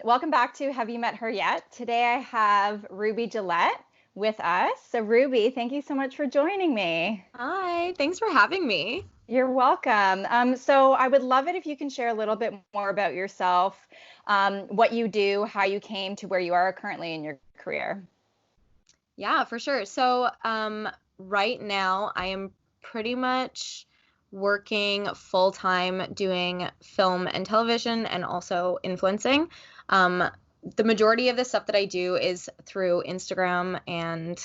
Welcome back to Have You Met Her Yet? Today I have Ruby Gillett with us. So Ruby, thank you so much for joining me. Hi, thanks for having me. You're welcome. So I would love it if you can share a little bit more about yourself, what you do, how you came to where you are currently in your career. Yeah, for sure. Right now I am pretty much working full time doing film and television and also influencing. Um, the majority of the stuff that I do is through Instagram, and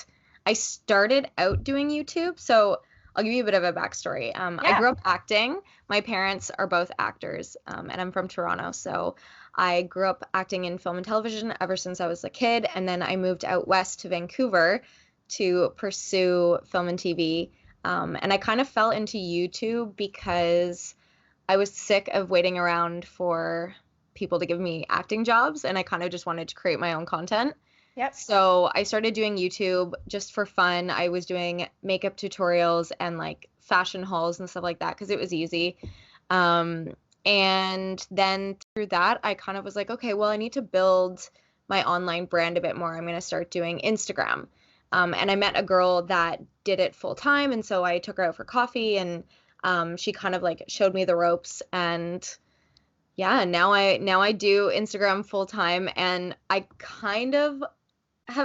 I started out doing YouTube. So I'll give you a bit of a backstory. I Yeah. grew up acting. My parents are both actors, and I'm from Toronto. So I grew up acting in film and television ever since I was a kid. And then I moved out west to Vancouver to pursue film and TV. And I kind of fell into YouTube because I was sick of waiting around for people to give me acting jobs, and I kind of just wanted to create my own content. Yep. So I started doing YouTube just for fun. I was doing makeup tutorials and like fashion hauls and stuff like that because it was easy. Um, and then through that, I kind of was like, okay, well, I need to build my online brand a bit more. I'm going to start doing Instagram. And I met a girl that did it full time, and so I took her out for coffee, and she kind of like showed me the ropes. And yeah, now I do Instagram full time, and I kind of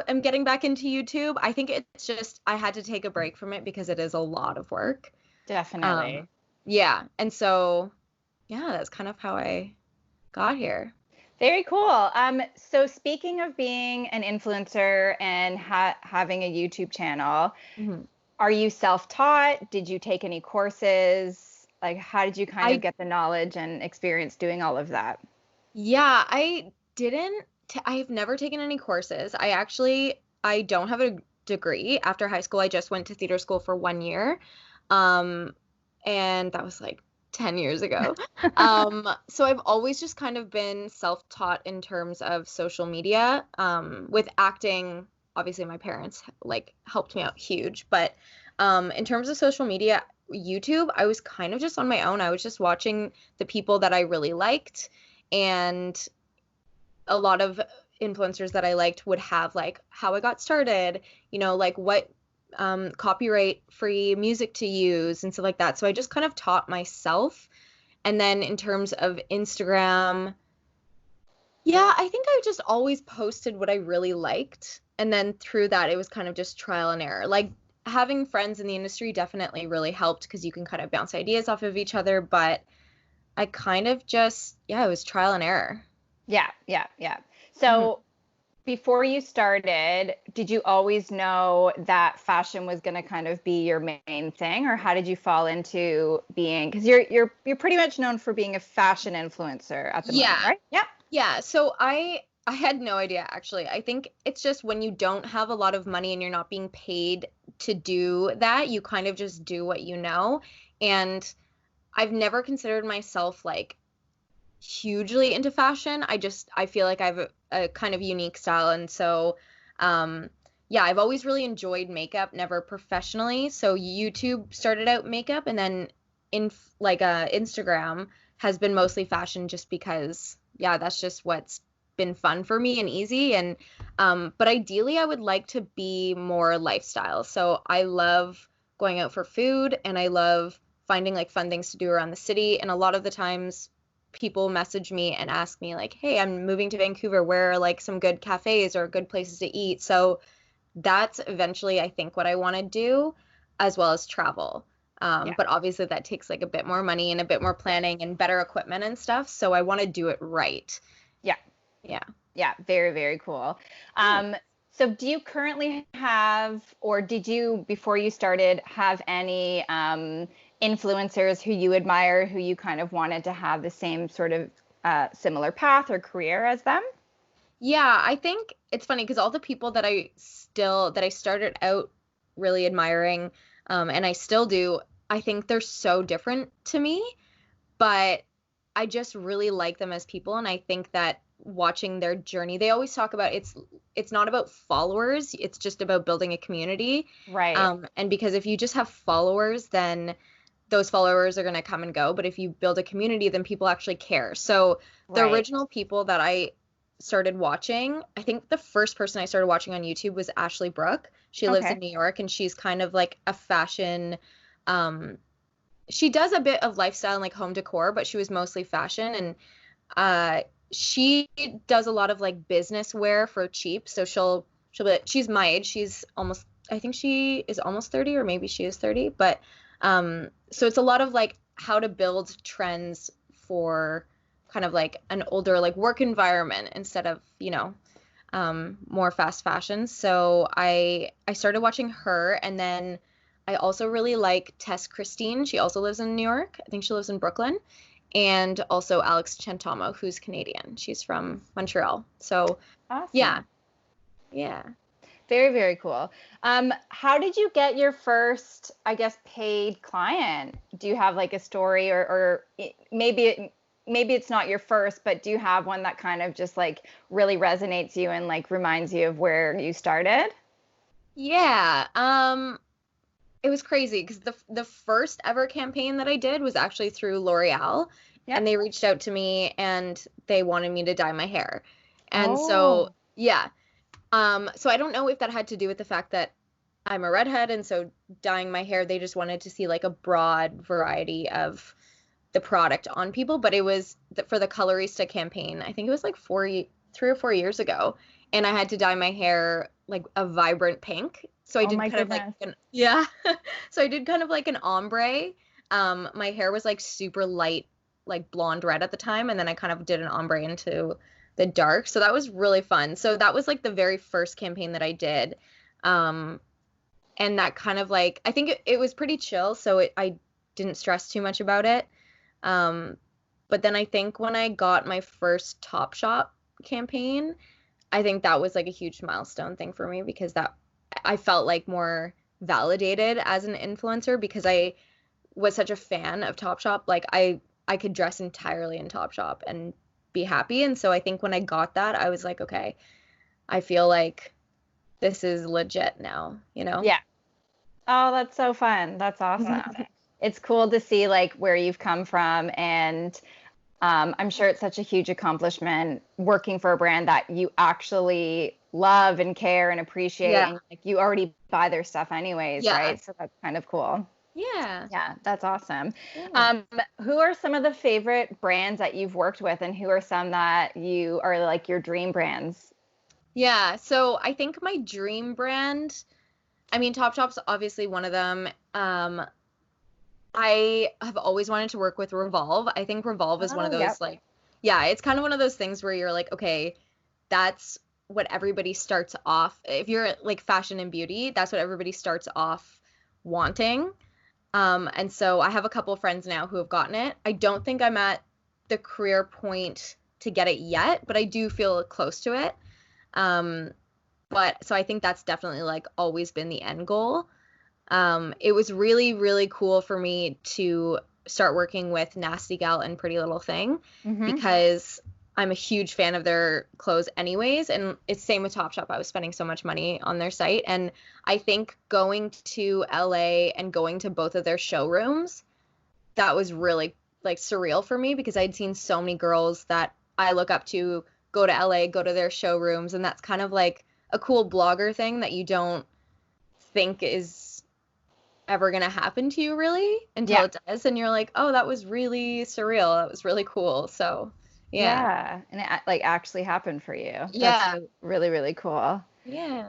am getting back into YouTube. I think it's just I had to take a break from it because it is a lot of work. Definitely. Um, yeah, and so yeah, that's kind of how I got here. Very cool. So speaking of being an influencer and having a YouTube channel, Mhm. are you self-taught? Did you take any courses? Like, how did you kind of I get the knowledge and experience doing all of that? Yeah, I didn't I've never taken any courses. I don't have a degree. After high school, I just went to theater school for 1 year. Um, and that was like 10 years ago. So I've always just kind of been self-taught in terms of social media. With acting, obviously my parents like helped me out huge, but in terms of social media, YouTube, I was kind of just on my own. I was just watching the people that I really liked, and a lot of influencers that I liked would have like how I got started, like what copyright free music to use and stuff like that. So I just kind of taught myself. And then in terms of Instagram, yeah, I think I just always posted what I really liked. And then through that, it was kind of just trial and error. Like having friends in the industry definitely really helped because you can kind of bounce ideas off of each other. But I kind of just, yeah, it was trial and error. Yeah, yeah, yeah. Mhm. So before you started, did you always know that fashion was going to kind of be your main thing, or how did you fall into being? Because you're pretty much known for being a fashion influencer at the moment, Yeah. right? Yep. Yeah, so I had no idea actually. I think it's just when you don't have a lot of money and you're not being paid to do that, you kind of just do what you know. And I've never considered myself like hugely into fashion. I feel like I have a kind of unique style, and so um yeah, I've always really enjoyed makeup, never professionally. So YouTube started out makeup, and then Instagram has been mostly fashion just because yeah, that's just what's been fun for me and easy. And but ideally I would like to be more lifestyle. So I love going out for food, and I love finding like fun things to do around the city. And a lot of the times people message me and ask me like, "Hey, I'm moving to Vancouver. Where are like some good cafes or good places to eat?" So that's eventually I think what I want to do, as well as travel. Yeah. But obviously that takes like a bit more money and a bit more planning and better equipment and stuff. So I want to do it right. Yeah. Yeah. Yeah. Very, very cool. Um, so do you currently have, or did you, before you started, have any influencers who you admire, who you kind of wanted to have the same sort of similar path or career as them? Yeah, I think it's funny because all the people that I started out really admiring, and I still do, I think they're so different to me, but I just really like them as people, and I think that watching their journey, they always talk about it's not about followers, it's just about building a community. Right. And because if you just have followers, then those followers are going to come and go, but if you build a community, then people actually care. So the Right. original people that I started watching, I think the first person I started watching on YouTube was Ashley Brooke. She lives in Okay. New York, and she's kind of like a fashion, um, she does a bit of lifestyle and like home decor, but she was mostly fashion. And uh she does a lot of like business wear for cheap. So she's my age. She's almost, I think she is almost 30, or maybe she is 30. But so it's a lot of like how to build trends for kind of like an older like work environment instead of, more fast fashion. So I started watching her, and then I also really like Tess Christine. She also lives in New York. I think she lives in Brooklyn. And also Alex Chantamo, who's Canadian. She's from Montreal. So yeah, Awesome. yeah. Very, very cool. How did you get your first, I guess, paid client? Do you have like a story, or maybe it's not your first, but do you have one that kind of just like really resonates you and like reminds you of where you started? Yeah. It was crazy because the first ever campaign that I did was actually through L'Oreal, and Yep. they reached out to me and they wanted me to dye my hair. And so Oh, yeah. So I don't know if that had to do with the fact that I'm a redhead, and so dyeing my hair, they just wanted to see like a broad variety of the product on people. But it was for the Colorista campaign. I think it was like 3 or 4 years ago, and I had to dye my hair like a vibrant pink. So I oh did my kind of like goodness. yeah. So I did kind of like an ombre. My hair was like super light, like blonde red at the time, and then I kind of did an ombre into the dark. So that was really fun. So that was like the very first campaign that I did. Um, and that kind of like, I think it was pretty chill, so I didn't stress too much about it. Um, but then I think when I got my first Topshop campaign, I think that was like a huge milestone thing for me, because that I felt like more validated as an influencer, because I was such a fan of Topshop. Like I could dress entirely in Topshop and be happy. And so I think when I got that, I was like, okay, I feel like this is legit now, you know? Yeah. Oh, that's so fun. That's awesome. It's cool to see like where you've come from, and I'm sure it's such a huge accomplishment working for a brand that you actually love and care and appreciate, Yeah. and like you already buy their stuff anyways, right? Yes. So that's kind of cool. Yeah. Yeah, that's awesome. Yeah. Um, who are some of the favorite brands that you've worked with, and who are some that you are like your dream brands? Yeah. So I think my dream brand, I mean, Topshop's obviously one of them. I have always wanted to work with Revolve. I think Revolve is one of Oh, those yep. like, yeah, it's kind of one of those things where you're like, okay, that's what everybody starts off. If you're like fashion and beauty, that's what everybody starts off wanting. And so I have a couple of friends now who have gotten it. I don't think I'm at the career point to get it yet, but I do feel close to it. Um, but so I think that's definitely like always been the end goal. It was really, really cool for me to start working with Nasty Gal and Pretty Little Thing, Mm-hmm. because I'm a huge fan of their clothes anyways. And it's same with Topshop. I was spending so much money on their site. And I think going to LA and going to both of their showrooms, that was really like surreal for me, because I'd seen so many girls that I look up to go to LA, go to their showrooms. And that's kind of like a cool blogger thing that you don't think is ever going to happen to you really until Yeah. it does, and you're like, oh, that was really surreal, that was really cool. So yeah. Yeah, and it like actually happened for you. That's Yeah. really, really cool. Yeah.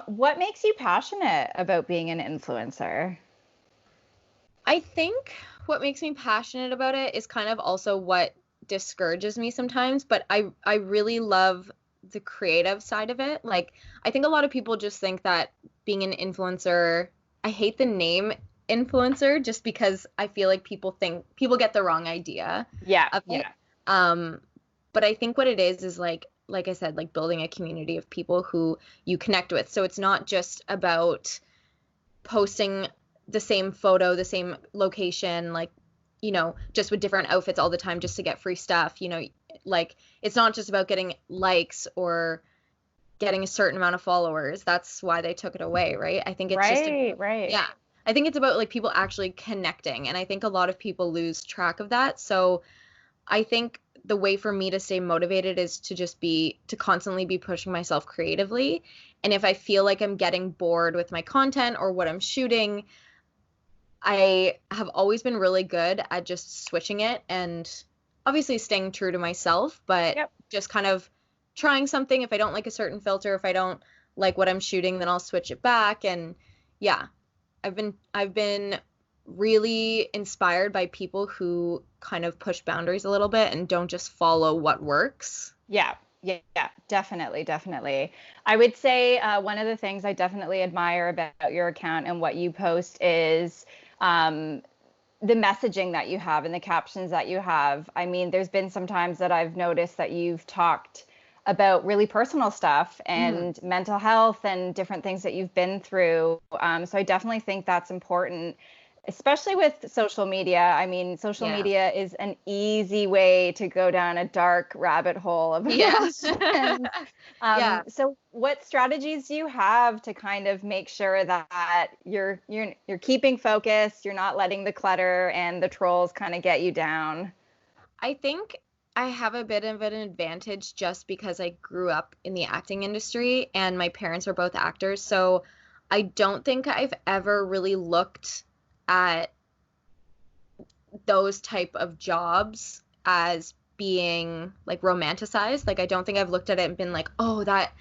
What makes you passionate about being an influencer? I think what makes me passionate about it is kind of also what discourages me sometimes, but I really love the creative side of it. Like, I think a lot of people just think that being an influencer, I hate the name influencer just because I feel like people get the wrong idea Yeah, of it. yeah. Um, but I think what it is like I said, like building a community of people who you connect with. So it's not just about posting the same photo, the same location, like, just with different outfits all the time just to get free stuff. Like, it's not just about getting likes or getting a certain amount of followers. That's why they took it away, right? I think it's just Right, right. yeah. I think it's about like people actually connecting, and I think a lot of people lose track of that. So I think the way for me to stay motivated is to constantly be pushing myself creatively. And if I feel like I'm getting bored with my content or what I'm shooting, I have always been really good at just switching it and obviously staying true to myself, but just kind of trying something. If I don't like a certain filter, if I don't like what I'm shooting, then I'll switch it back. And yeah, I've been really inspired by people who kind of push boundaries a little bit and don't just follow what works. Yeah, definitely. I would say one of the things I definitely admire about your account and what you post is the messaging that you have and the captions that you have. I mean, there's been some times that I've noticed that you've talked about really personal stuff and mental health and different things that you've been through. So I definitely think that's important, especially with social media. I mean, social media is an easy way to go down a dark rabbit hole of emotions. So what strategies do you have to kind of make sure that you're keeping focused, you're not letting the clutter and the trolls kind of get you down? I think I have a bit of an advantage just because I grew up in the acting industry and my parents were both actors. So I don't think I've ever really looked at those type of jobs as being like romanticized. Like, I don't think I've looked at it and been like, oh, that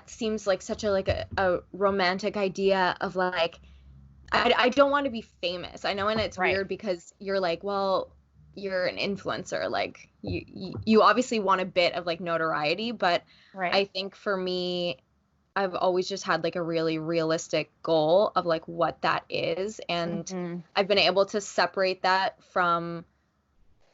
seems like such a romantic idea of like, I don't want to be famous. I know, and it's weird because you're like, well, you're an influencer, like you obviously want a bit of like notoriety, but I think for me, I've always just had like a really realistic goal of like what that is, and I've been able to separate that from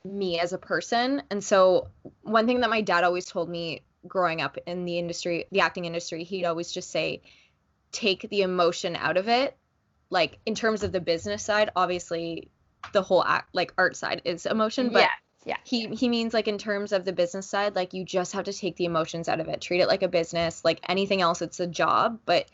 me as a person. And so one thing that my dad always told me growing up in the industry, the acting industry, he'd always just say, take the emotion out of it. Like, in terms of the business side, obviously the whole art side is emotion, but he means like in terms of the business side, like you just have to take the emotions out of it, treat it like a business. Like anything else, it's a job, but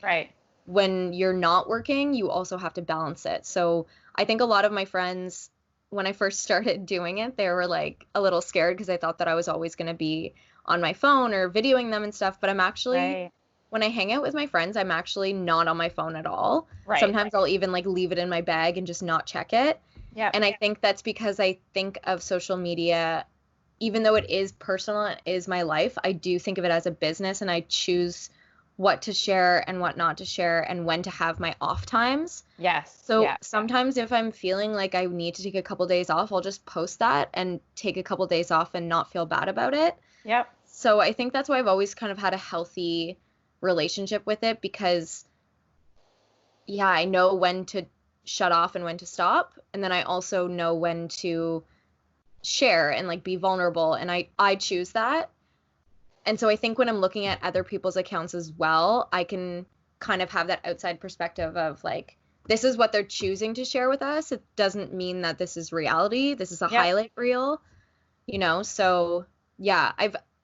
when you're not working, you also have to balance it. So I think a lot of my friends, when I first started doing it, they were like a little scared because I thought that I was always going to be on my phone or videoing them and stuff, but I'm actually when I hang out with my friends, I'm actually not on my phone at all. Sometimes I'll even like leave it in my bag and just not check it. And I think that's because I think of social media, even though it is personal, it is my life, I do think of it as a business, and I choose what to share and what not to share and when to have my off times. So sometimes if I'm feeling like I need to take a couple days off, I'll just post that and take a couple days off and not feel bad about it. So I think that's why I've always kind of had a healthy relationship with it, because I know when to shut off and when to stop, and then I also know when to share and like be vulnerable, and I choose that. And so I think when I'm looking at other people's accounts as well, I can kind of have that outside perspective of like, this is what they're choosing to share with us. It doesn't mean that this is reality. This is a highlight reel, you know? So yeah,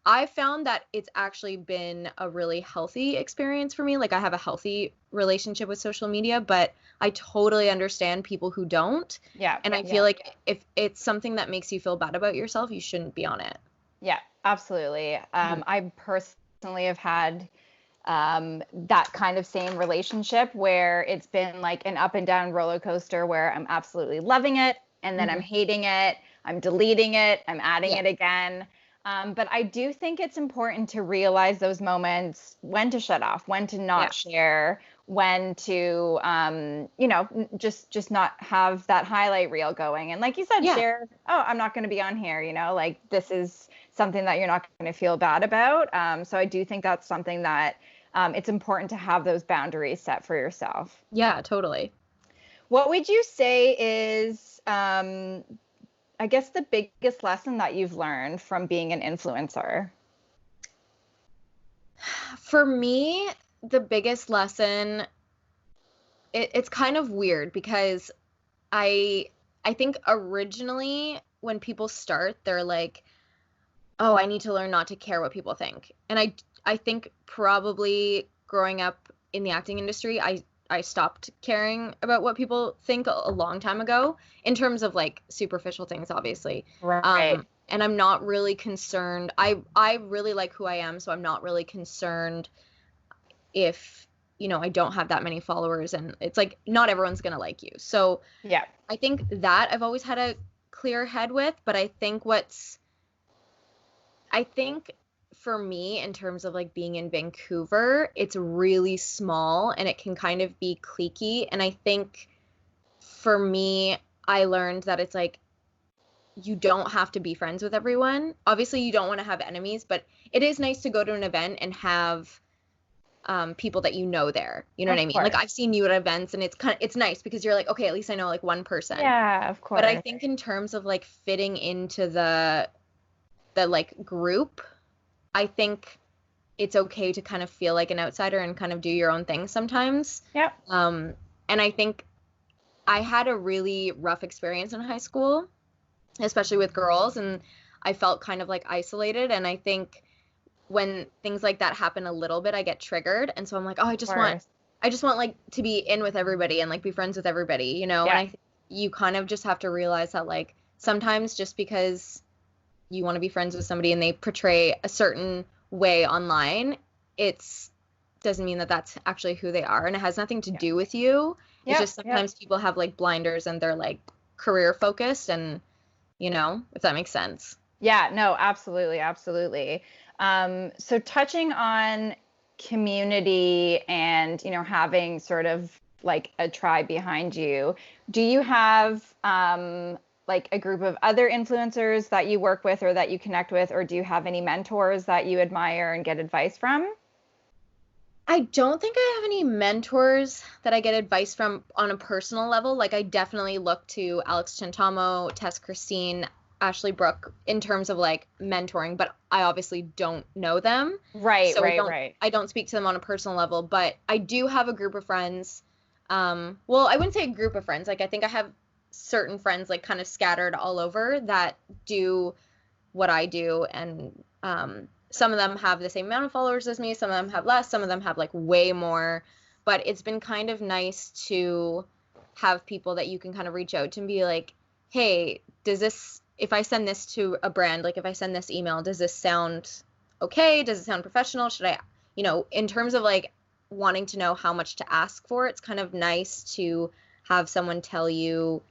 I've found that it's actually been a really healthy experience for me. Like, I have a healthy relationship with social media, but I totally understand people who don't. And I feel like if it's something that makes you feel bad about yourself, you shouldn't be on it. Absolutely. I personally have had that kind of same relationship where it's been like an up and down roller coaster where I'm absolutely loving it, and then I'm hating it, I'm deleting it, I'm adding it again. But I do think it's important to realize those moments, when to shut off, when to not share, when to, just not have that highlight reel going. And like you said, share, oh, I'm not going to be on here, like this is something that you're not going to feel bad about. So I do think that's something that it's important to have those boundaries set for yourself. Yeah, totally. What would you say is, I guess, the biggest lesson that you've learned from being an influencer? For me, the biggest lesson, it's kind of weird because I think originally when people start, they're like, oh, I need to learn not to care what people think. And I think probably growing up in the acting industry, I stopped caring about what people think a long time ago, in terms of like superficial things, obviously. And I'm not really concerned. I really like who I am, so I'm not really concerned if, I don't have that many followers, and it's like not everyone's going to like you. So Yeah. I think that I've always had a clear head with, but I think for me, in terms of like being in Vancouver, it's really small and it can kind of be cliquey. And I think for me, I learned that it's like, you don't have to be friends with everyone. Obviously, you don't want to have enemies, but it is nice to go to an event and have people that you know there. You know what I mean? Like, I've seen you at events, and it's nice because you're like, okay, at least I know like one person. Yeah, of course. But I think in terms of like fitting into the like group, I think it's okay to kind of feel like an outsider and kind of do your own thing sometimes. Yep. And I think I had a really rough experience in high school, especially with girls, and I felt kind of like isolated. And I think when things like that happen a little bit, I get triggered. And so I'm like, oh, I just want like to be in with everybody and like be friends with everybody, Yeah. And you kind of just have to realize that like sometimes just because you want to be friends with somebody and they portray a certain way online, doesn't mean that that's actually who they are, and it has nothing to do with you. It's just sometimes people have like blinders and they're like career focused, and if that makes sense. Yeah, no, absolutely. So touching on community and, having sort of like a tribe behind you, do you have like a group of other influencers that you work with or that you connect with, or do you have any mentors that you admire and get advice from? I don't think I have any mentors that I get advice from on a personal level. Like, I definitely look to Alex Chantamo, Tess Christine, Ashley Brooke in terms of like mentoring, but I obviously don't know them. Right, so right. I don't speak to them on a personal level, but I do have a group of friends. Well, I wouldn't say a group of friends. Like, I think I have certain friends like kind of scattered all over that do what I do, and some of them have the same amount of followers as me, some of them have less, some of them have like way more, but it's been kind of nice to have people that you can kind of reach out to and be like, hey, if I send this to a brand, like if I send this email, does this sound okay? Does it sound professional? Should I, in terms of like wanting to know how much to ask for, it's kind of nice to have someone tell you,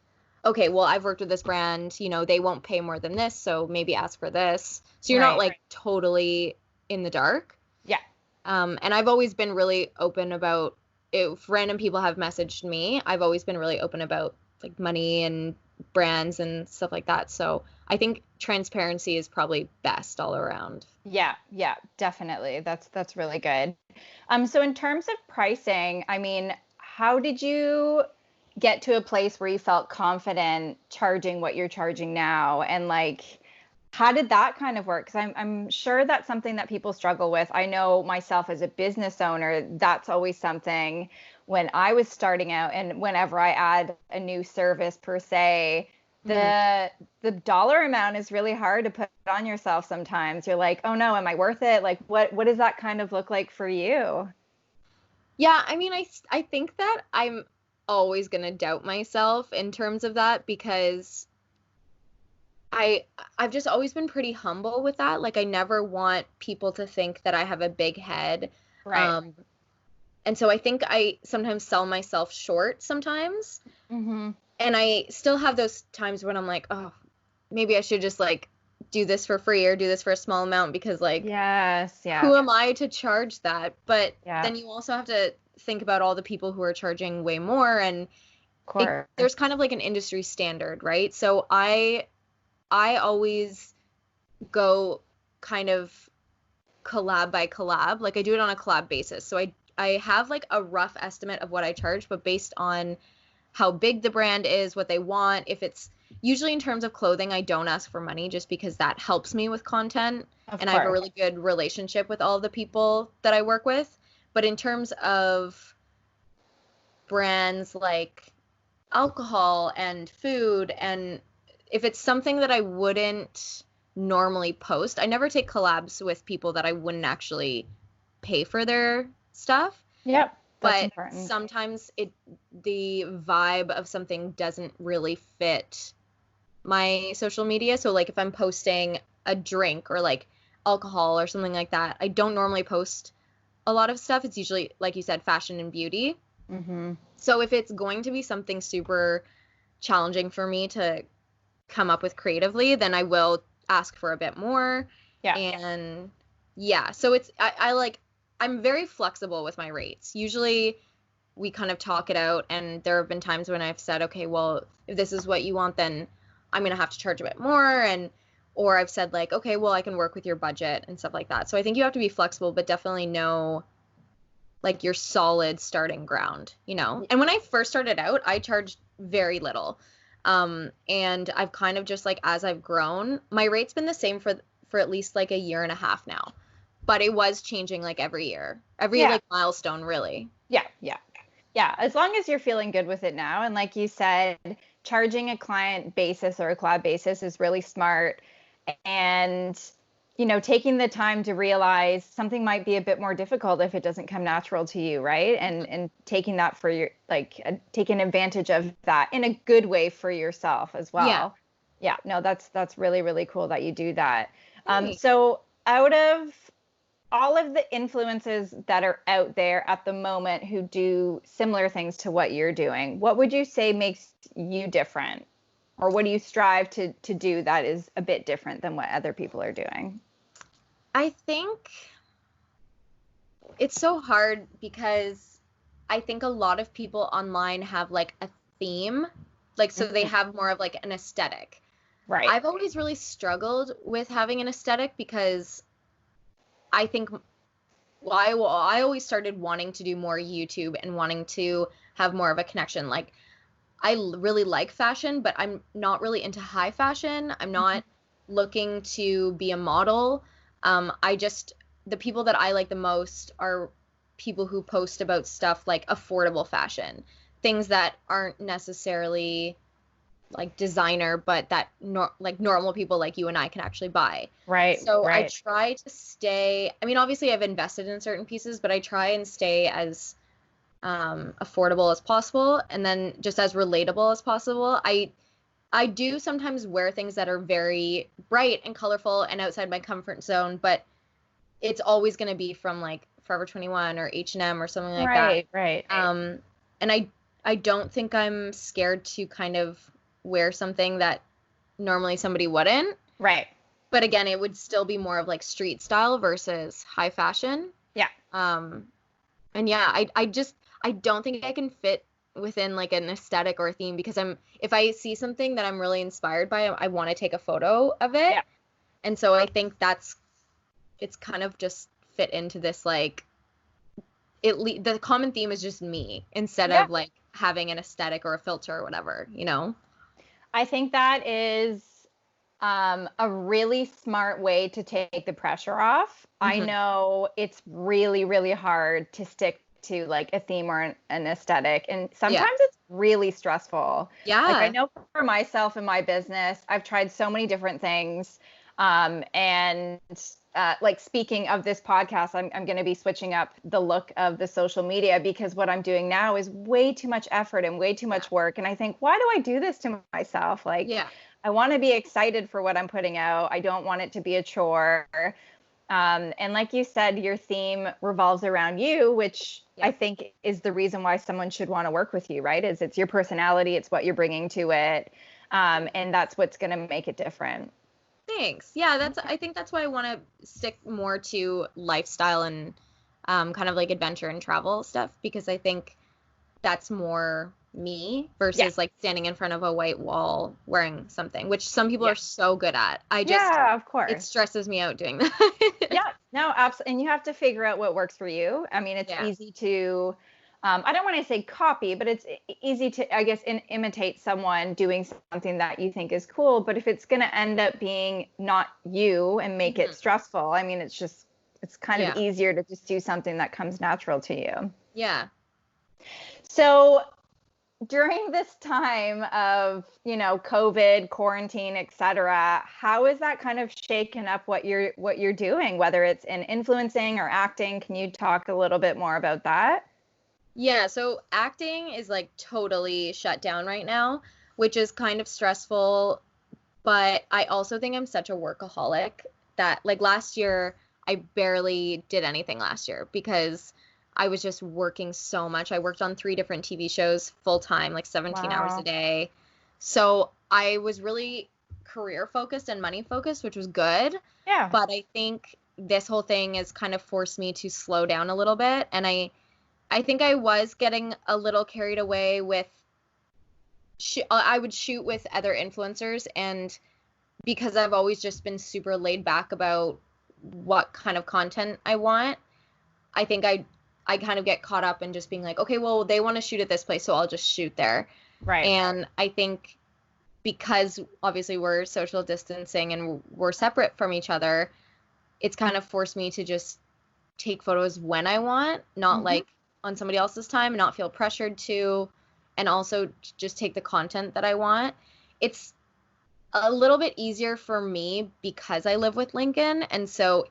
okay, well, I've worked with this brand, they won't pay more than this, so maybe ask for this. So you're not like totally in the dark. Yeah. And I've always been really open about, if random people have messaged me, I've always been really open about like money and brands and stuff like that. So I think transparency is probably best all around. Yeah, definitely. That's really good. So in terms of pricing, I mean, how did you get to a place where you felt confident charging what you're charging now? And like, how did that kind of work? Because I'm sure that's something that people struggle with. I know myself as a business owner, that's always something when I was starting out, and whenever I add a new service per se, the dollar amount is really hard to put on yourself sometimes. You're like, oh no, am I worth it? Like, what does that kind of look like for you? Yeah, I mean, I think that I'm always going to doubt myself in terms of that, because I've just always been pretty humble with that. Like, I never want people to think that I have a big head. Right. And so I think I sometimes sell myself short sometimes. Mm-hmm. And I still have those times when I'm like, oh, maybe I should just like do this for free or do this for a small amount, because like, yes, yeah. Who am I to charge that? But then you also have to think about all the people who are charging way more, and there's kind of like an industry standard, right? So I always go kind of collab by collab. Like, I do it on a collab basis. So I have like a rough estimate of what I charge, but based on how big the brand is, what they want. If it's usually in terms of clothing, I don't ask for money just because that helps me with content. And I have a really good relationship with all the people that I work with. But in terms of brands like alcohol and food, and if it's something that I wouldn't normally post, I never take collabs with people that I wouldn't actually pay for their stuff. Yep. But important. Sometimes the vibe of something doesn't really fit my social media. So like if I'm posting a drink or like alcohol or something like that, I don't normally post a lot of stuff. It's usually, like you said, fashion and beauty. Mm-hmm. So if it's going to be something super challenging for me to come up with creatively, then I will ask for a bit more. Yeah. And yeah, so it's I'm very flexible with my rates. Usually we kind of talk it out, and there have been times when I've said, okay, well, if this is what you want, then I'm gonna have to charge a bit more, or I've said like, okay, well, I can work with your budget and stuff like that. So I think you have to be flexible, but definitely know like your solid starting ground, you know? And when I first started out, I charged very little. And I've kind of just like, as I've grown, my rate's been the same for at least like a year and a half now, but it was changing like every year, every like milestone, really. Yeah. As long as you're feeling good with it now. And like you said, charging a client basis or a collab basis is really smart. And, you know, taking the time to realize something might be a bit more difficult if it doesn't come natural to you, right? And taking that for your, like, taking advantage of that in a good way for yourself as well. Yeah, no, that's really, really cool that you do that. So out of all of the influences that are out there at the moment who do similar things to what you're doing, what would you say makes you different? Or what do you strive to do that is a bit different than what other people are doing? I think it's so hard because I think a lot of people online have like a theme, like so they have more of like an aesthetic. Right. I've always really struggled with having an aesthetic because I think I always started wanting to do more YouTube and wanting to have more of a connection. Like I really like fashion, but I'm not really into high fashion. I'm not looking to be a model. The people that I like the most are people who post about stuff like affordable fashion, things that aren't necessarily like designer, but that like normal people like you and I can actually buy. Right. So I try to stay, I mean, obviously I've invested in certain pieces, but I try and stay as affordable as possible, and then just as relatable as possible. I do sometimes wear things that are very bright and colorful and outside my comfort zone, but it's always going to be from like Forever 21 or H&M or something like that. Right. And I don't think I'm scared to kind of wear something that normally somebody wouldn't. Right. But again, it would still be more of like street style versus high fashion. Yeah. And yeah, I don't think I can fit within like an aesthetic or a theme because if I see something that I'm really inspired by, I want to take a photo of it. Yeah. And so I think it's kind of just fit into this like the common theme is just me instead of like having an aesthetic or a filter or whatever, you know? I think that is a really smart way to take the pressure off. I know it's really, really hard to stick to like a theme or an aesthetic, and sometimes it's really stressful. Yeah. Like I know for myself and my business, I've tried so many different things. And like speaking of this podcast, I'm going to be switching up the look of the social media because what I'm doing now is way too much effort and way too much work. And I think, why do I do this to myself? Like, I want to be excited for what I'm putting out. I don't want it to be a chore. And like you said, your theme revolves around you, which I think is the reason why someone should want to work with you, right? Is it's your personality, it's what you're bringing to it. And that's what's going to make it different. Thanks. Yeah, I think that's why I want to stick more to lifestyle and kind of like adventure and travel stuff, because I think that's more me versus like standing in front of a white wall wearing something, which some people are so good at. Of course. It stresses me out doing that. No, absolutely. And you have to figure out what works for you. I mean, it's easy to, I don't want to say copy, but it's easy to, I guess, imitate someone doing something that you think is cool. But if it's going to end up being not you and make it stressful, I mean, it's kind of easier to just do something that comes natural to you. Yeah. So during this time of, COVID, quarantine, etc., how is that kind of shaken up what you're doing, whether it's in influencing or acting? Can you talk a little bit more about that? Yeah, so acting is like totally shut down right now, which is kind of stressful But I also think I'm such a workaholic that like last year I barely did anything last year because I was just working so much. I worked on 3 different TV shows full time, like 17 hours a Wow. day. So I was really career focused and money focused, which was good. Yeah. But I think this whole thing has kind of forced me to slow down a little bit. And I think I was getting a little carried away with I would shoot with other influencers, and because I've always just been super laid back about what kind of content I want, I think I kind of get caught up in just being like, okay, well, they want to shoot at this place, so I'll just shoot there. Right. And I think because obviously we're social distancing and we're separate from each other, it's kind of forced me to just take photos when I want, not like on somebody else's time, not feel pressured to, and also just take the content that I want. It's a little bit easier for me because I live with Lincoln. And so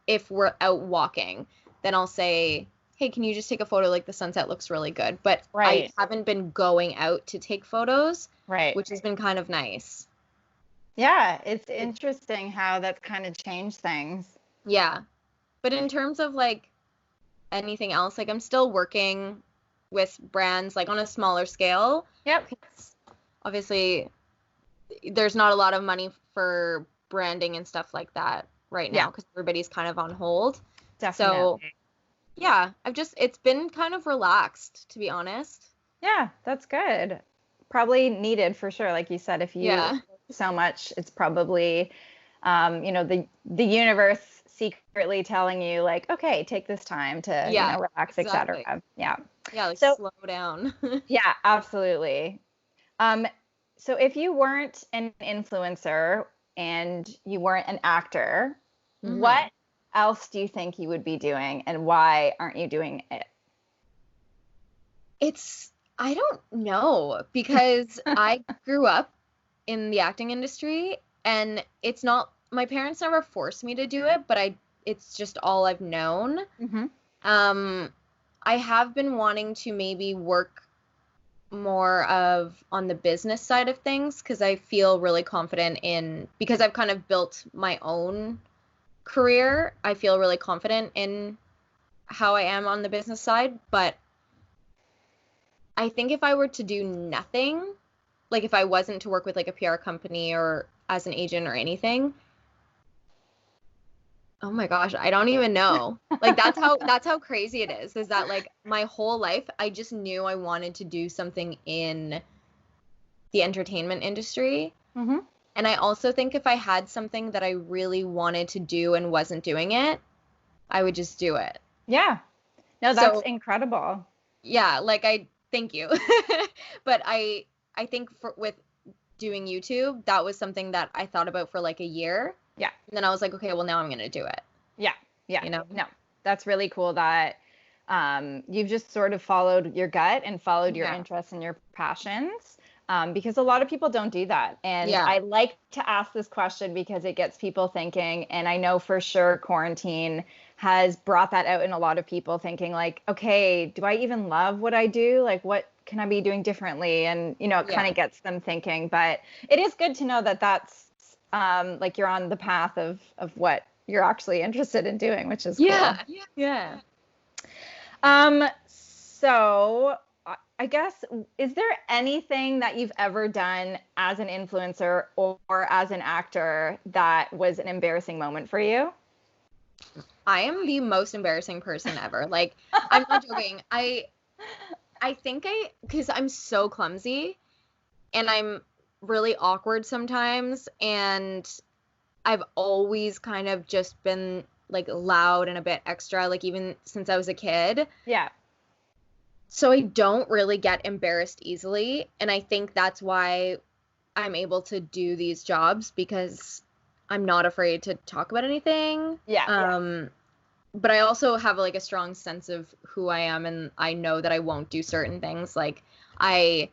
if we're out walking, then I'll say, hey, can you just take a photo? Like the sunset looks really good. But Right. I haven't been going out to take photos, Right. which has been kind of nice. Yeah, it's interesting how that's kind of changed things. Yeah. But in terms of like anything else, like I'm still working with brands like on a smaller scale. Yep. Obviously, there's not a lot of money for branding and stuff like that right now because everybody's kind of on hold. Definitely. So yeah, it's been kind of relaxed, to be honest. Yeah, that's good. Probably needed for sure. Like you said, if you work so much, it's probably, the universe secretly telling you like, okay, take this time to, relax, exactly. etc. Yeah. Yeah, like slow down. Yeah, absolutely. So if you weren't an influencer and you weren't an actor, what else do you think you would be doing, and why aren't you doing it? I don't know, because I grew up in the acting industry, and it's not, my parents never forced me to do it, but it's just all I've known. I have been wanting to maybe work more of on the business side of things because I feel really confident because I've kind of built my own career. I feel really confident in how I am on the business side, but I think if I were to do nothing, like if I wasn't to work with like a PR company or as an agent or anything, oh my gosh, I don't even know. Like that's how crazy it is that like my whole life I just knew I wanted to do something in the entertainment industry. And I also think if I had something that I really wanted to do and wasn't doing it, I would just do it. Yeah. No, that's incredible. Yeah, like thank you. But I think with doing YouTube, that was something that I thought about for like a year. Yeah. And then I was like, okay, well now I'm going to do it. Yeah. Yeah. No, that's really cool that you've just sort of followed your gut and followed your interests and your passions. Because a lot of people don't do that. And I like to ask this question because it gets people thinking. And I know for sure quarantine has brought that out in a lot of people thinking like, okay, do I even love what I do? Like, what can I be doing differently? And, it kind of gets them thinking. But it is good to know that that's like you're on the path of what you're actually interested in doing, which is cool. Yeah. So I guess, is there anything that you've ever done as an influencer or as an actor that was an embarrassing moment for you? I am the most embarrassing person ever. Like, I'm not joking. I think because I'm so clumsy and I'm really awkward sometimes, and I've always kind of just been like loud and a bit extra, like even since I was a kid. Yeah. So I don't really get embarrassed easily. And I think that's why I'm able to do these jobs, because I'm not afraid to talk about anything. Yeah. But I also have like a strong sense of who I am, and I know that I won't do certain things. Like I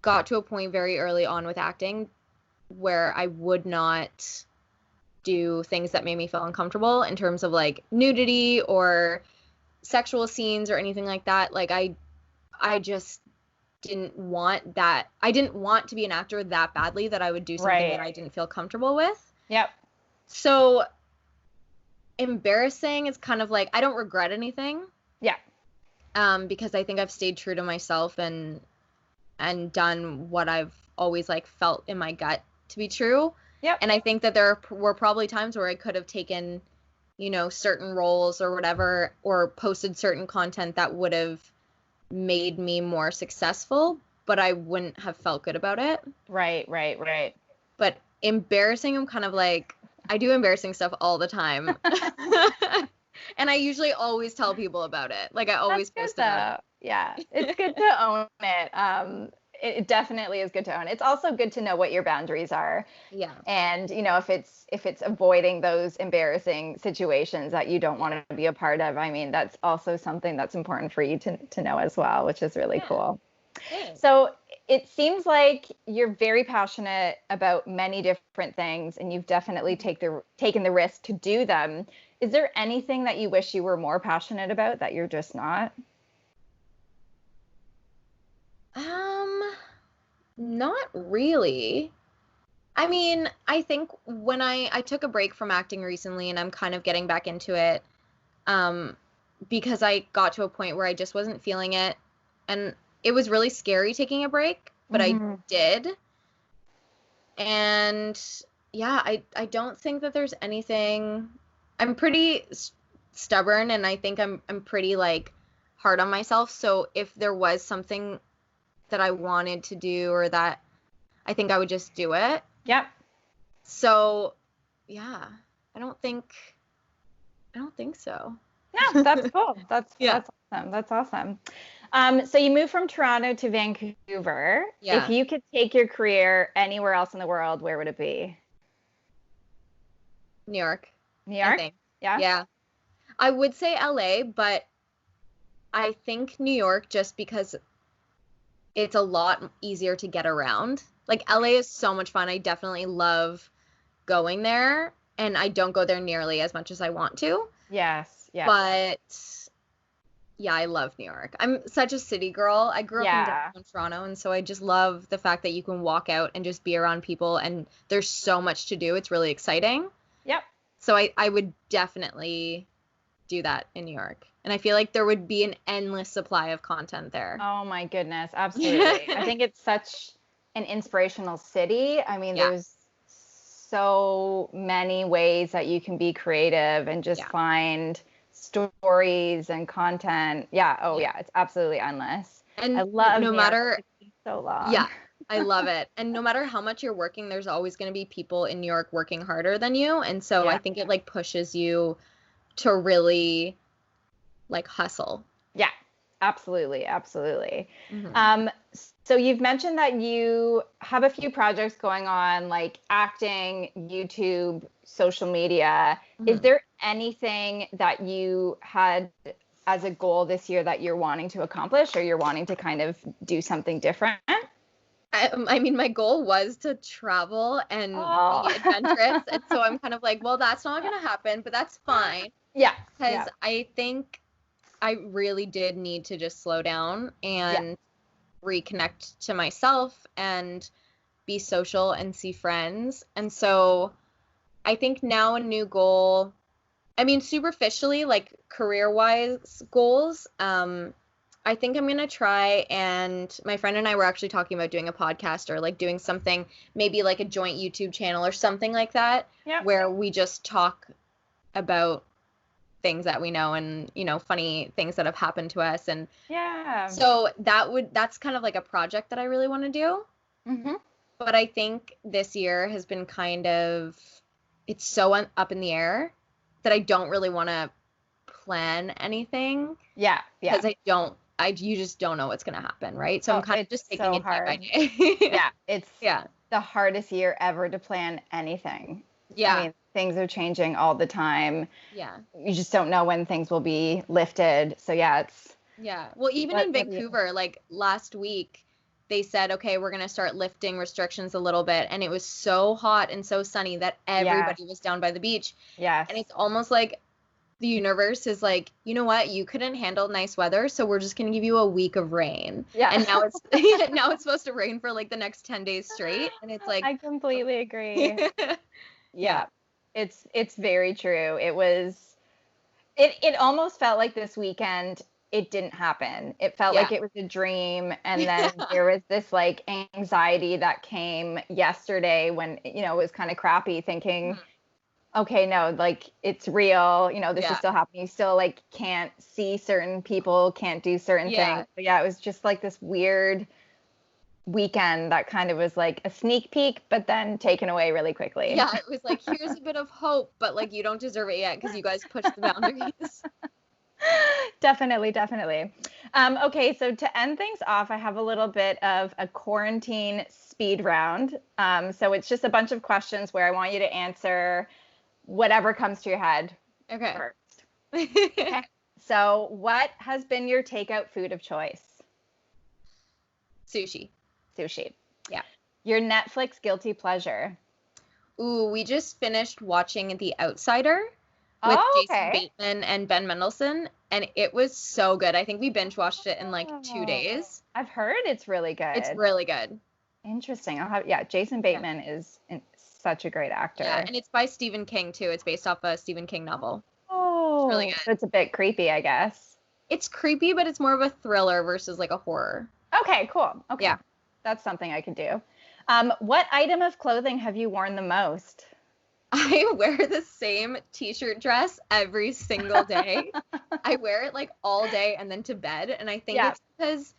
got to a point very early on with acting where I would not do things that made me feel uncomfortable in terms of like nudity or sexual scenes or anything like that. Like I just didn't want that. I didn't want to be an actor that badly that I would do something that I didn't feel comfortable with. Yep. So embarrassing is kind of like, I don't regret anything. Yeah. Because I think I've stayed true to myself and done what I've always like felt in my gut to be true. Yep. And I think that there were probably times where I could have taken, certain roles or whatever, or posted certain content that would have made me more successful, but I wouldn't have felt good about it. Right. But embarrassing, I'm kind of like, I do embarrassing stuff all the time. And I usually always tell people about it. Like I always post about it. Yeah, it's good to own it. It definitely is good to own. It's also good to know what your boundaries are. Yeah. And if it's avoiding those embarrassing situations that you don't want to be a part of, I mean, that's also something that's important for you to know as well, which is really cool. Thanks. So it seems like you're very passionate about many different things, and you've definitely taken the risk to do them. Is there anything that you wish you were more passionate about that you're just not? Not really. I mean, I think when I took a break from acting recently and I'm kind of getting back into it, because I got to a point where I just wasn't feeling it, and it was really scary taking a break, but I did. And yeah, I don't think that there's anything. I'm pretty stubborn, and I think I'm pretty like hard on myself. So if there was something that I wanted to do, or that I think I would just do it. Yep. So yeah, I don't think so. Yeah, that's cool. That's awesome. That's awesome. So you moved from Toronto to Vancouver. Yeah. If you could take your career anywhere else in the world, where would it be? New York. New York? I think. Yeah. Yeah. I would say LA, but I think New York just because it's a lot easier to get around. Like LA is so much fun. I definitely love going there, and I don't go there nearly as much as I want to. Yes. Yeah. But yeah, I love New York. I'm such a city girl. I grew up in downtown Toronto, and so I just love the fact that you can walk out and just be around people, and there's so much to do. It's really exciting. Yep. So I would definitely do that in New York. And I feel like there would be an endless supply of content there. Oh my goodness, absolutely. I think it's such an inspirational city. I mean, there's so many ways that you can be creative and just find stories and content. Yeah. Oh yeah, it's absolutely endless. And I love no matter so long. Yeah. I love it. And no matter how much you're working, there's always going to be people in New York working harder than you. And so I think it like pushes you to really like hustle. Yeah, absolutely. So you've mentioned that you have a few projects going on, like acting, YouTube, social media. Is there anything that you had as a goal this year that you're wanting to accomplish, or you're wanting to kind of do something different? I mean, my goal was to travel and be adventurous. And so I'm kind of like, well, that's not going to happen, but that's fine. Yeah. Because I think I really did need to just slow down and reconnect to myself and be social and see friends. And so I think now a new goal, I mean, superficially, like career-wise goals, I think I'm going to try, and my friend and I were actually talking about doing a podcast or like doing something, maybe like a joint YouTube channel or something like that, where we just talk about things that we know and, funny things that have happened to us. And so that's kind of like a project that I really want to do. Mm-hmm. But I think this year has been it's so up in the air that I don't really want to plan anything. Yeah. Because you just don't know what's going to happen, right? So I'm kind of just taking it day by day. It's the hardest year ever to plan anything. Yeah. I mean, things are changing all the time. Yeah. You just don't know when things will be lifted. So it's. Yeah. Well, even in Vancouver, like last week, they said, okay, we're going to start lifting restrictions a little bit. And it was so hot and so sunny that everybody was down by the beach. Yes. And it's almost like the universe is like, you know what? You couldn't handle nice weather, so we're just gonna give you a week of rain. Yeah. And now it's now it's supposed to rain for like the next 10 days straight, and it's like I completely agree. yeah. Yeah. It's very true. It almost felt like this weekend it didn't happen. It felt like it was a dream, and then there was this like anxiety that came yesterday when, you know, it was kind of crappy, thinking, okay, no, like it's real, you know, this is still happening. You still like can't see certain people, can't do certain things. But yeah, it was just like this weird weekend that kind of was like a sneak peek, but then taken away really quickly. Yeah, it was like, here's a bit of hope, but like you don't deserve it yet because you guys pushed the boundaries. Definitely. Okay, so to end things off, I have a little bit of a quarantine speed round. So it's just a bunch of questions where I want you to answer whatever comes to your head first. Okay. So what has been your takeout food of choice? Sushi. Yeah. Your Netflix guilty pleasure? Ooh, we just finished watching The Outsider with Jason Bateman and Ben Mendelsohn, and it was so good. I think we binge watched it in like 2 days. I've heard it's really good. It's really good. Interesting. Jason Bateman is such a great actor. Yeah, and it's by Stephen King too. It's based off a Stephen King novel. Oh, it's really good. So it's a bit creepy, I guess. It's creepy, but it's more of a thriller versus like a horror. Okay, cool. Okay. Yeah. That's something I could do. What item of clothing have you worn the most? I wear the same t-shirt dress every single day. I wear it like all day and then to bed. And I think it's because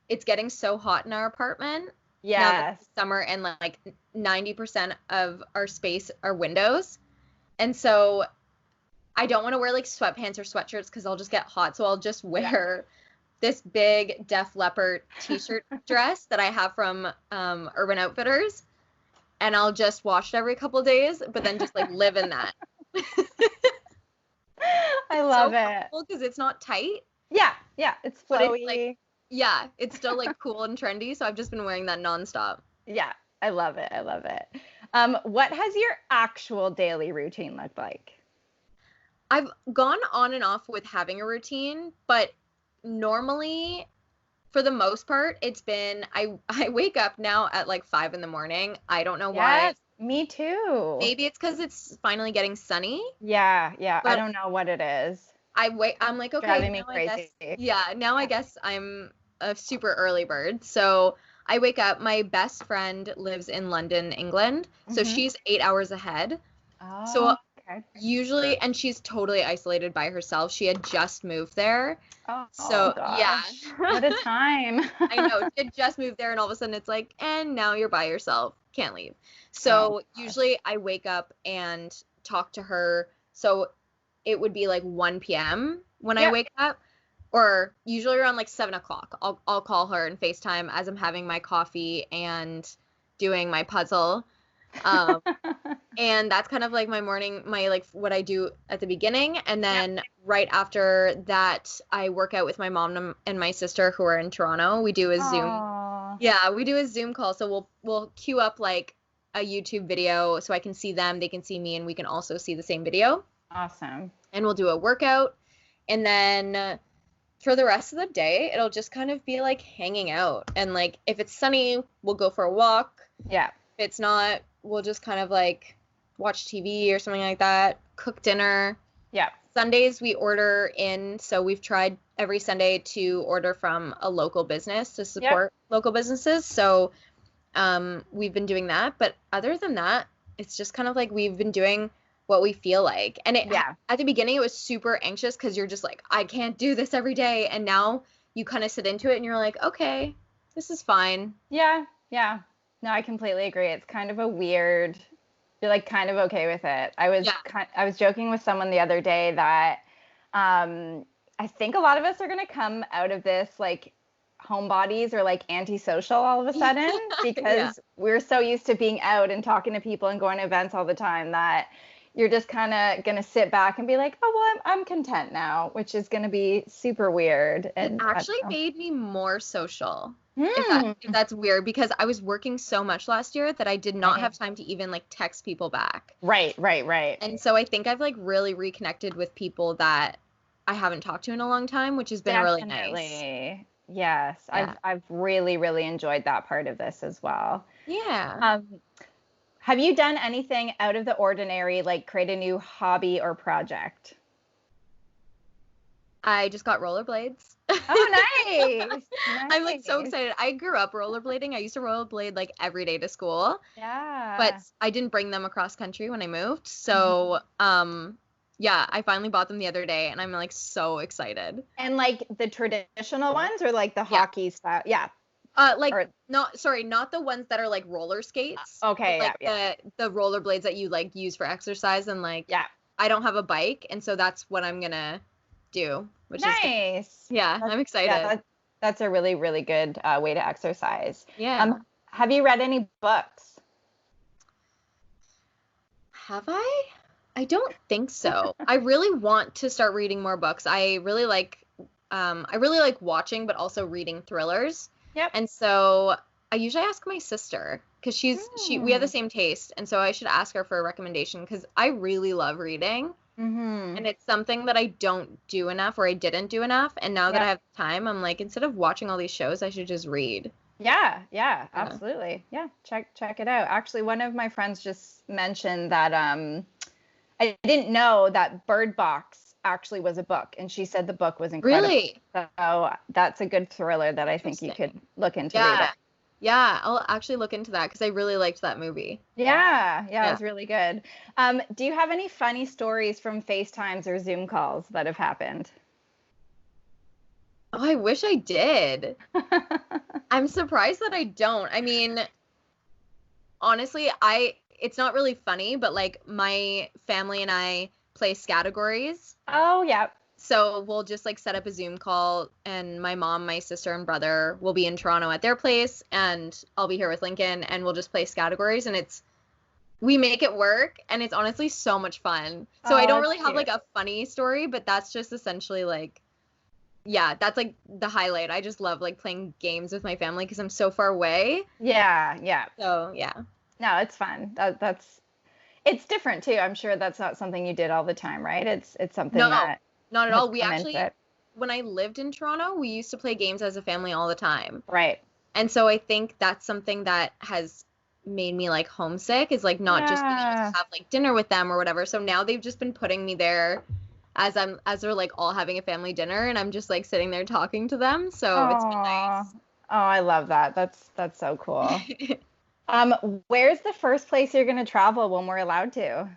it's getting so hot in our apartment. Yes. Now that it's summer, and like 90% of our space are windows. And so I don't want to wear like sweatpants or sweatshirts because I'll just get hot. So I'll just wear this big Def Leppard t-shirt dress that I have from Urban Outfitters, and I'll just wash it every couple days, but then just like live in that. I love it because it's not tight. Yeah, it's flowy. It's like, it's still like cool and trendy, so I've just been wearing that nonstop. Yeah, I love it. What has your actual daily routine looked like? I've gone on and off with having a routine, but normally, for the most part, it's been I wake up now at like 5 a.m. I don't know why. Me too. Maybe it's because it's finally getting sunny. Yeah. I don't know what it is. I'm like, okay, driving me crazy. Now I guess I'm a super early bird. So I wake up. My best friend lives in London, England, so she's 8 hours ahead. Oh. So usually, and she's totally isolated by herself. She had just moved there. So gosh. What a time. I know. She had just moved there, and all of a sudden it's like, and now you're by yourself. Can't leave. So usually I wake up and talk to her. So it would be like 1 p.m. when I wake up, or usually around like 7 o'clock. I'll call her and FaceTime as I'm having my coffee and doing my puzzle. And that's kind of like my morning, like what I do at the beginning. And then right after that, I work out with my mom and my sister who are in Toronto. We do a Zoom. Yeah, we do a Zoom call. So we'll queue up like a YouTube video so I can see them, they can see me, and we can also see the same video. Awesome. And we'll do a workout. And then for the rest of the day, it'll just kind of be like hanging out. And like, if it's sunny, we'll go for a walk. Yeah. If it's not, we'll just kind of like watch TV or something like that, cook dinner. Yeah. Sundays we order in, so we've tried every Sunday to order from a local business to support local businesses. So we've been doing that. But other than that, it's just kind of like we've been doing what we feel like. And at the beginning, it was super anxious because you're just like, I can't do this every day. And now you kind of sit into it and you're like, okay, this is fine. Yeah. No, I completely agree. It's kind of a weird, you're like kind of okay with it. I was joking with someone the other day that I think a lot of us are going to come out of this like homebodies or like antisocial all of a sudden because we're so used to being out and talking to people and going to events all the time that you're just kind of going to sit back and be like, oh, well, I'm content now, which is going to be super weird. And it actually made me more social. If that's weird, because I was working so much last year that I did not have time to even like text people back. Right. And so I think I've like really reconnected with people that I haven't talked to in a long time, which has been really nice. Yes. Yeah. I've really, really enjoyed that part of this as well. Yeah. Have you done anything out of the ordinary, like create a new hobby or project? I just got rollerblades. Oh, nice. I'm like so excited. I grew up rollerblading. I used to rollerblade like every day to school. Yeah. But I didn't bring them across country when I moved. So, yeah, I finally bought them the other day and I'm like so excited. And like the traditional ones or like the hockey style? Yeah. Not the ones that are like roller skates. Okay, but, like the rollerblades that you like use for exercise, and like I don't have a bike, and so that's what I'm gonna do, which nice. I'm excited. Yeah, that's a really, really good way to exercise. Yeah. Have you read any books? Have I? I don't think so. I really want to start reading more books. I really like watching, but also reading thrillers. Yep. And so I usually ask my sister, because we have the same taste, and so I should ask her for a recommendation, because I really love reading. And it's something that I don't do enough, or I didn't do enough, and now that I have time, I'm like, instead of watching all these shows, I should just read. Yeah, absolutely. Yeah, check it out. Actually, one of my friends just mentioned that I didn't know that Bird Box actually was a book, and she said the book was incredible. Really? So that's a good thriller that I think you could look into reading. Yeah, I'll actually look into that, because I really liked that movie. Yeah, it was really good. Do you have any funny stories from FaceTimes or Zoom calls that have happened? Oh, I wish I did. I'm surprised that I don't. I mean, honestly, it's not really funny, but like my family and I play categories. Oh, yeah. So we'll just like set up a Zoom call, and my mom, my sister, and brother will be in Toronto at their place, and I'll be here with Lincoln, and we'll just play categories, and we make it work, and it's honestly so much fun. So I don't really have like a funny story, but that's just essentially like, that's like the highlight. I just love like playing games with my family because I'm so far away. Yeah. So yeah. No, it's fun. It's different too. I'm sure that's not something you did all the time, right? It's something that. Not at all. We actually, when I lived in Toronto, we used to play games as a family all the time. Right. And so I think that's something that has made me like homesick, is like not just being able to have like dinner with them or whatever. So now they've just been putting me there as they're like all having a family dinner, and I'm just like sitting there talking to them. So it's been nice. Oh, I love that. That's so cool. Where's the first place you're going to travel when we're allowed to?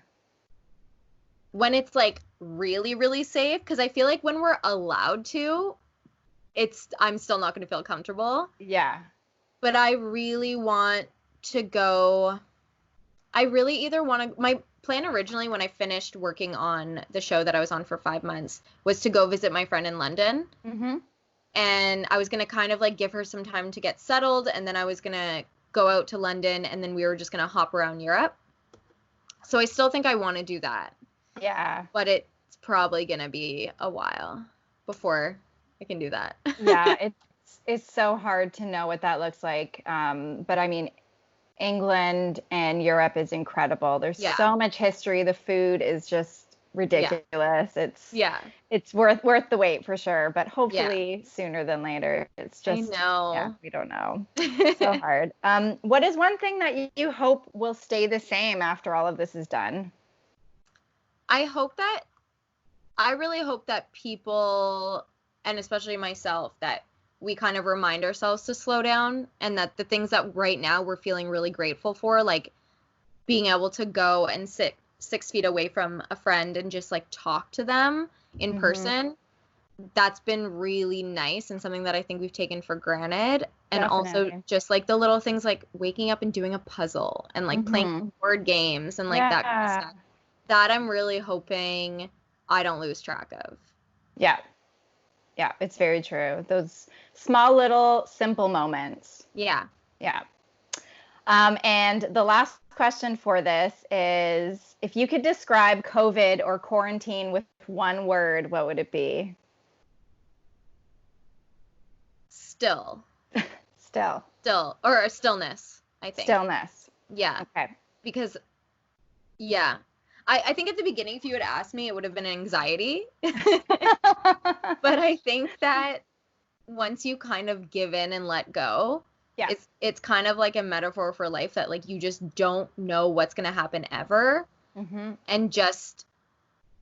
When it's like really, really safe, because I feel like when we're allowed to, I'm still not going to feel comfortable. Yeah. But I really want to go. I really either want to. My plan originally, when I finished working on the show that I was on for 5 months, was to go visit my friend in London. Mm-hmm. And I was going to kind of like give her some time to get settled, and then I was going to go out to London, and then we were just going to hop around Europe. So I still think I want to do that. Yeah. But it's probably going to be a while before I can do that. Yeah, it's so hard to know what that looks like. But I mean, England and Europe is incredible. There's so much history. The food is just ridiculous. It's worth the wait for sure, but hopefully sooner than later. It's just, I know. Yeah, we don't know. It's so hard. What is one thing that you hope will stay the same after all of this is done? I really hope that people, and especially myself, that we kind of remind ourselves to slow down, and that the things that right now we're feeling really grateful for, like being able to go and sit 6 feet away from a friend and just like talk to them in person, that's been really nice, and something that I think we've taken for granted. And also just like the little things like waking up and doing a puzzle and like playing board games and like that kind of stuff. That I'm really hoping I don't lose track of. Yeah, it's very true. Those small little simple moments. Yeah. And the last question for this is, if you could describe COVID or quarantine with one word, what would it be? Still. or a stillness, I think. Stillness. Yeah. Okay. Because, yeah. I think at the beginning, if you had asked me, it would have been anxiety. But I think that once you kind of give in and let go, Yeah. it's kind of like a metaphor for life that like you just don't know what's going to happen ever. Mm-hmm. And just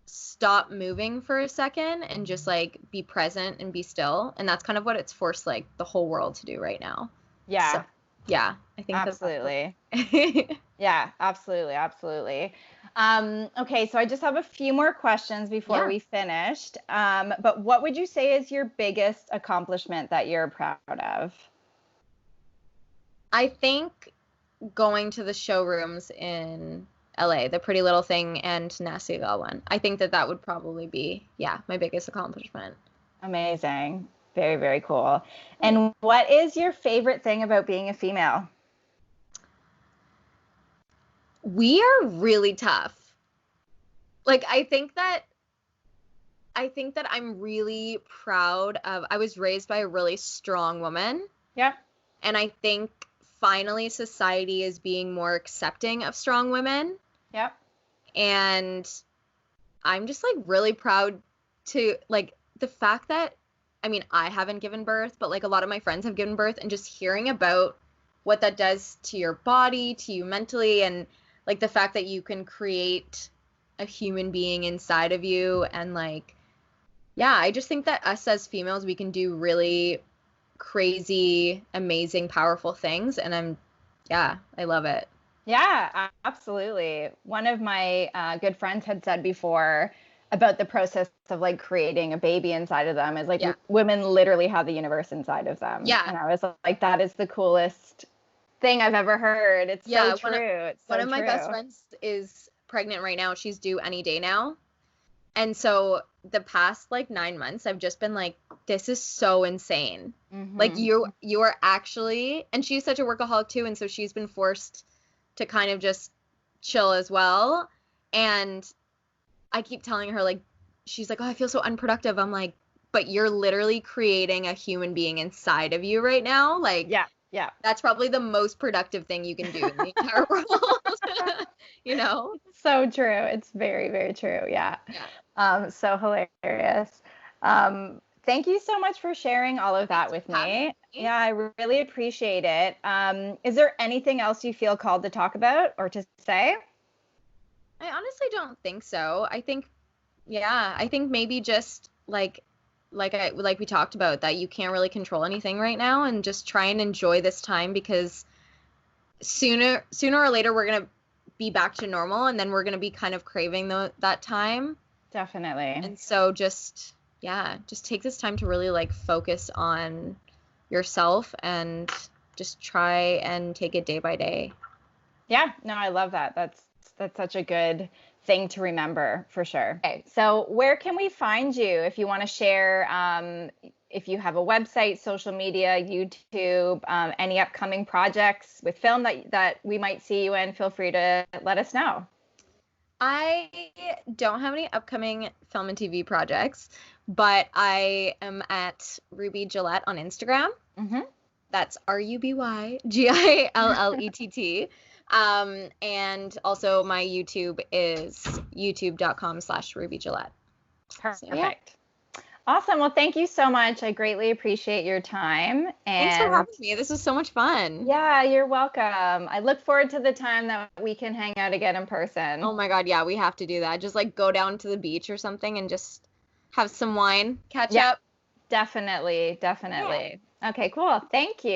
stop moving for a second and just like be present and be still. And that's kind of what it's forced like the whole world to do right now. Yeah. So, yeah, I think absolutely. That's Yeah, absolutely. Okay, so I just have a few more questions before we finished. But what would you say is your biggest accomplishment that you're proud of? I think going to the showrooms in LA, the Pretty Little Thing and Nasty Gal one. I think that would probably be, my biggest accomplishment. Amazing. Very, very cool. And what is your favorite thing about being a female? We are really tough. Like, I think that I'm really proud of, I was raised by a really strong woman. Yeah. And I think finally society is being more accepting of strong women. Yep. And I'm just like really proud to like the fact that, I mean, I haven't given birth, but like a lot of my friends have given birth, and just hearing about what that does to your body, to you mentally, and like the fact that you can create a human being inside of you. And like, yeah, I just think that us as females, we can do really crazy, amazing, powerful things. And I love it. Yeah, absolutely. One of my good friends had said before about the process of like creating a baby inside of them is like women literally have the universe inside of them. Yeah. And I was like, that is the coolest thing I've ever heard. It's so true. One of my best friends is pregnant right now. She's due any day now. And so the past like 9 months, I've just been like, this is so insane. Mm-hmm. Like you are actually, and she's such a workaholic too. And so she's been forced to kind of just chill as well. And I keep telling her, like, she's like, oh, I feel so unproductive. I'm like, but you're literally creating a human being inside of you right now. Like, yeah. That's probably the most productive thing you can do in the entire world. You know? So true. It's very, very true. Yeah. So hilarious. Thank you so much for sharing all of that with me. Yeah, I really appreciate it. Is there anything else you feel called to talk about or to say? I honestly don't think so. I think maybe just like we talked about, that you can't really control anything right now, and just try and enjoy this time, because sooner or later we're going to be back to normal, and then we're going to be kind of craving that time. Definitely. And so just take this time to really like focus on yourself and just try and take it day by day. Yeah, no, I love that. That's such a good thing to remember, for sure. Okay, so where can we find you if you want to share, if you have a website, social media, YouTube, any upcoming projects with film that we might see you in? Feel free to let us know. I don't have any upcoming film and TV projects, but I am at Ruby Gillett on Instagram. Mm-hmm. That's RubyGillett. And also my YouTube is youtube.com/RubyGillett. Perfect. So, yeah. Awesome. Well, thank you so much. I greatly appreciate your time. Thanks for having me. This was so much fun. Yeah, you're welcome. I look forward to the time that we can hang out again in person. Oh my God. Yeah, we have to do that. Just like go down to the beach or something and just have some wine, catch up. Definitely. Yeah. Okay, cool. Thank you.